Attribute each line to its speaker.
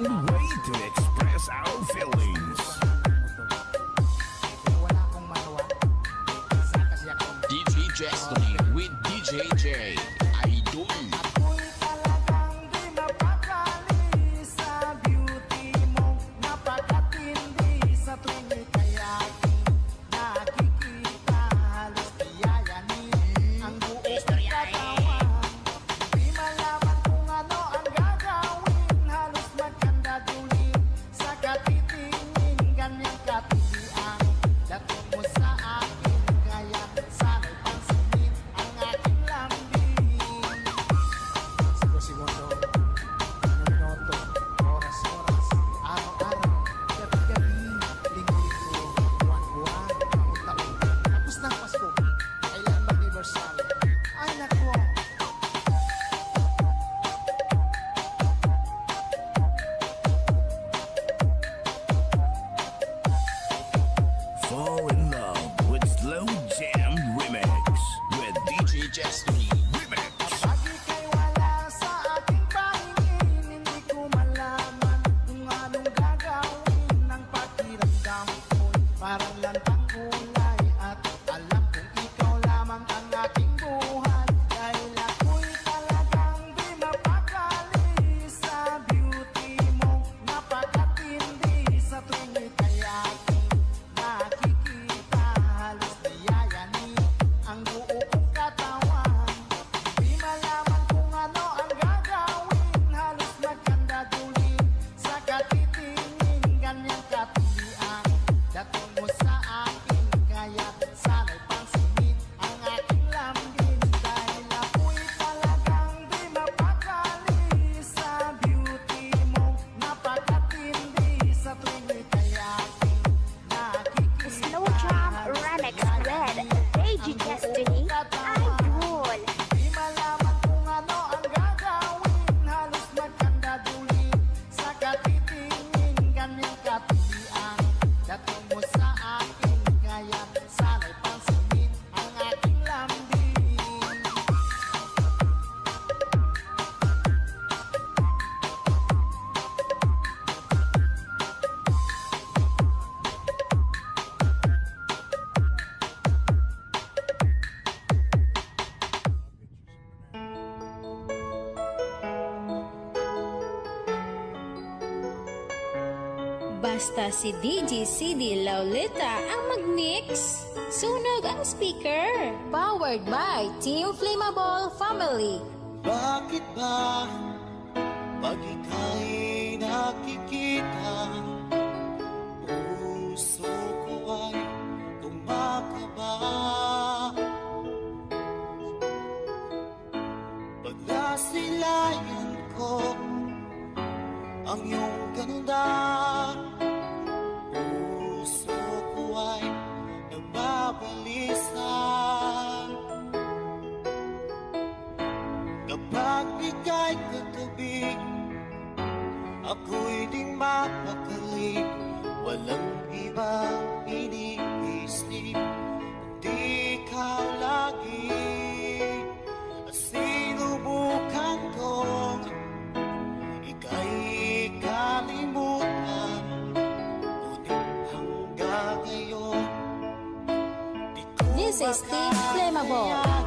Speaker 1: own way to express our feelings. DJ Destiny with DJ J. Idol.
Speaker 2: Ako'y talagang di mapakali sa beauty mo, napakatindi sa tuwing ika'y aking nakikita. Halos iyayanin ang buong katawan. Di malaman kung ano ang gagawin, halos magkandadulin sa katitingin. Ganyang katilian dating mo sa akin, kaya sana'y pansinin ang aking lambing. Segundo, minuto, oras, araw-araw, gabi-gabi, linggo-linggo, buwan-buwan, taon-taon. Tapos ng Pasko, kailan mag-anniversary? Ay nako!
Speaker 1: Fall in love with Slow Jam Remix with DJ Destiny Remix.
Speaker 2: Kapag ika'y wala sa aking pahingin, hindi ko malaman kung anong gagawin. Ang pakiramdam ko'y parang lantang kulay, at alam kong ikaw lamang ang aking buhay. Dahil ako'y talagang di mapakali sa beauty mo, napakatindi sa tuwing ika'y aking nakikita. Halos niyayanin ang buo kong katawan. Di malaman kung ano ang gagawin, halos magkandadulin sa katitingin. Ganyang katilian dating mo sa akin, kaya sana'y pansinin ang aking lambing. Dahil ako'y talagang di mapakali sa beauty mo, napakatindi sa tuwing ika'y aking nakikita.
Speaker 3: Slow Jam Remix with DJ Destiny Idol.
Speaker 2: Di malaman kung ano ang gagawin, halos magkandadulin sa katitingin. Ganyang katilian dating mo sa akin, kaya sana'y pansinin ang aking lambing.
Speaker 4: Basta si DJ CD Laulita ang mag-mix. Sunog ang speaker. Powered by Team Flammable Family.
Speaker 2: Bakit ba pag ika'y nakikita, puso ko ay kumakaba? Pag nasilayan ko ang iyong ganda, puso ko ay nababalisa. Kapag ika'y katabi, ako'y di mapakali. Walang ibang iniisip, kundi ikaw lagi. At sinubukan kong ika'y kalimutan, ngunit hanggang ngayon di ko
Speaker 4: This is Team Flammable.